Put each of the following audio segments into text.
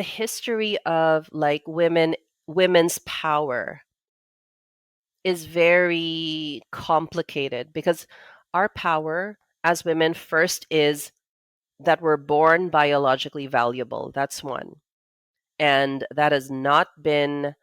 the history of like women's power is very complicated because our power as women first is that we're born biologically valuable. That's one. And that has not been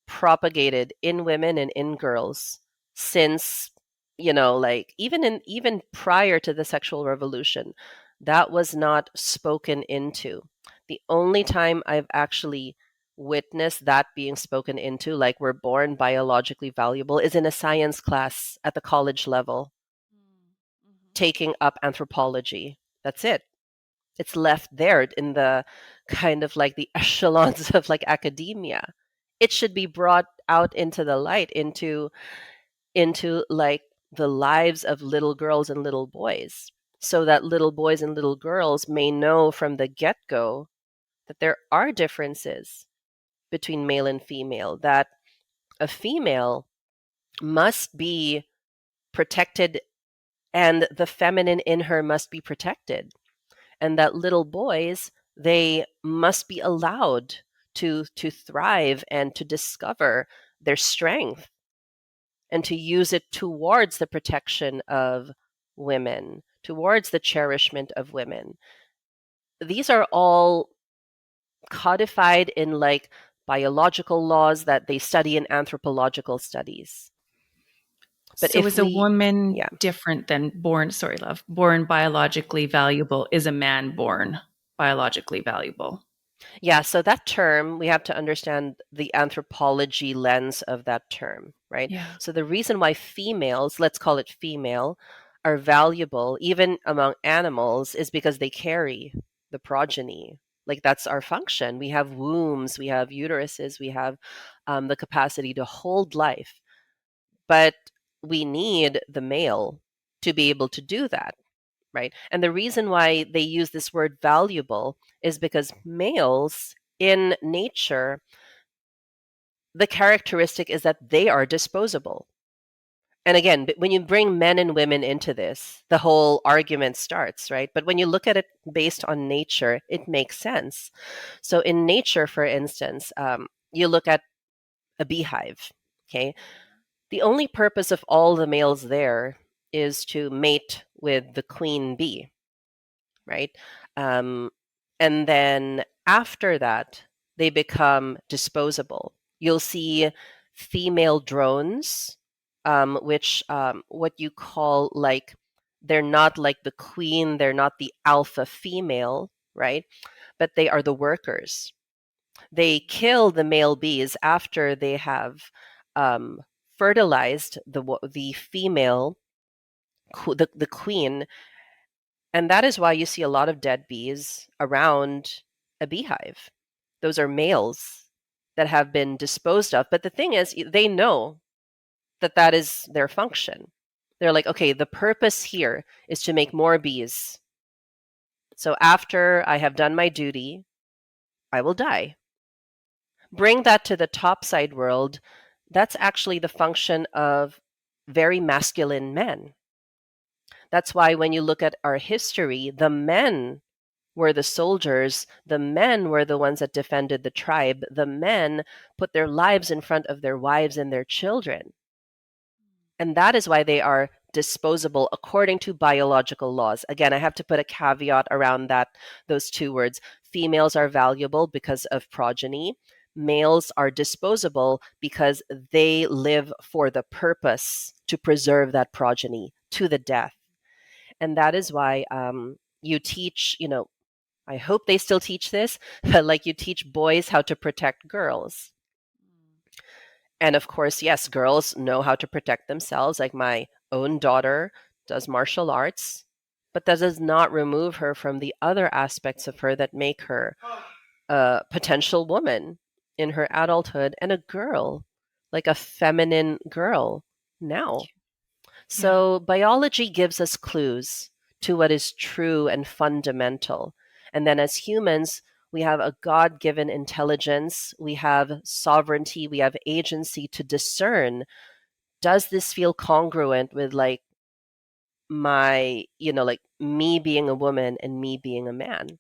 propagated in women and in girls since, like even prior to the sexual revolution. That was not spoken into. The only time I've actually witnessed that being spoken into, like we're born biologically valuable, is in a science class at the college level, Mm-hmm. taking up anthropology. That's it. It's left there in the kind of like the echelons of like academia. It should be brought out into the light, into like the lives of little girls and little boys, so that little boys and little girls may know from the get-go that there are differences between male and female, that a female must be protected and the feminine in her must be protected, and that little boys, they must be allowed to thrive and to discover their strength and to use it towards the protection of women, towards the cherishment of women. These are all codified in like biological laws that they study in anthropological studies. But So if is a we, woman yeah, different than born, sorry, love, born biologically valuable? Is a man born biologically valuable? yeah, so that term, we have to understand the anthropology lens of that term, right? Yeah. So the reason why females, let's call it female, are valuable even among animals is because they carry the progeny. Like that's our function. We have wombs, we have uteruses, we have the capacity to hold life. But we need the male to be able to do that, right? And the reason why they use this word valuable is because males in nature, the characteristic is that they are disposable. And again, when you bring men and women into this, the whole argument starts, right? But when you look at it based on nature, it makes sense. So in nature, for instance, you look at a beehive, okay? The only purpose of all the males there is to mate with the queen bee, right? Um, and then after that, they become disposable. You'll see female drones, which what you call like they're not like the queen, they're not the alpha female, right? But they are the workers. They kill the male bees after they have um, fertilized the female, the queen, and that is why you see a lot of dead bees around a beehive. Those are males that have been disposed of. But the thing is, they know that that is their function. They're like, okay, the purpose here is to make more bees. So after I have done my duty, I will die. Bring that to the topside world. That's actually the function of very masculine men. That's why when you look at our history, the men were the soldiers. The men were the ones that defended the tribe. The men put their lives in front of their wives and their children. And that is why they are disposable according to biological laws. Again, I have to put a caveat around that, those two words. Females are valuable because of progeny. Males are disposable because they live for the purpose to preserve that progeny to the death. And that is why you teach, I hope they still teach this, but like you teach boys how to protect girls. And of course, yes, girls know how to protect themselves. Like my own daughter does martial arts, but that does not remove her from the other aspects of her that make her a potential woman in her adulthood and a girl, like a feminine girl now. Yeah. So biology gives us clues to what is true and fundamental. And then as humans, we have a God given intelligence, we have sovereignty, we have agency to discern, does this feel congruent with like my, like me being a woman and me being a man?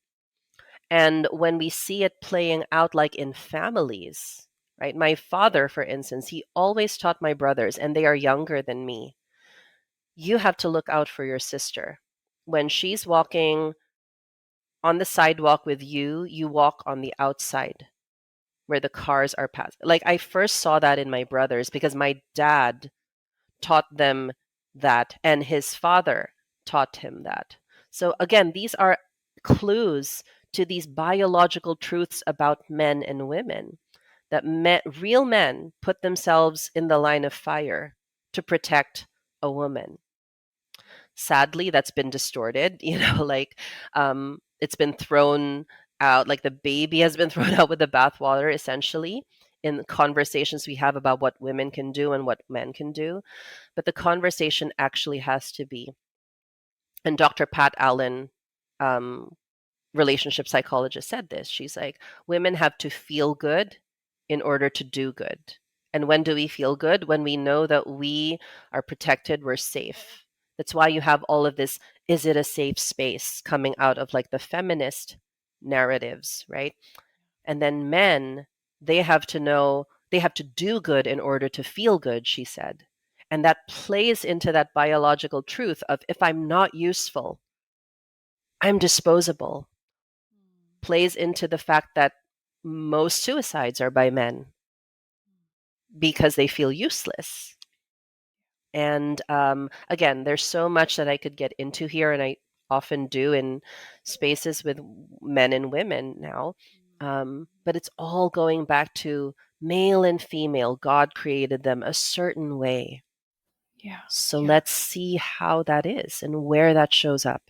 And when we see it playing out like in families, right? My father, for instance, he always taught my brothers, and they are younger than me, you have to look out for your sister. When she's walking on the sidewalk with you, you walk on the outside where the cars are passing. Like I first saw that in my brothers because my dad taught them that, and his father taught him that. So again, these are clues to these biological truths about men and women that real men put themselves in the line of fire to protect a woman. Sadly, that's been distorted, like it's been thrown out, like the baby has been thrown out with the bathwater, essentially, in conversations we have about what women can do and what men can do. But the conversation actually has to be, and Dr. Pat Allen, um, relationship psychologist, said this. She's like, women have to feel good in order to do good. And when do we feel good? When we know that we are protected, we're safe. That's why you have all of this, is it a safe space, coming out of like the feminist narratives, right? And then men, they have to know, they have to do good in order to feel good, she said. And that plays into that biological truth of, if I'm not useful, I'm disposable. Plays into the fact that most suicides are by men because they feel useless. And again, there's so much that I could get into here, and I often do in spaces with men and women now. But it's all going back to male and female. God created them a certain way. Yeah. So Yeah. let's see how that is and where that shows up.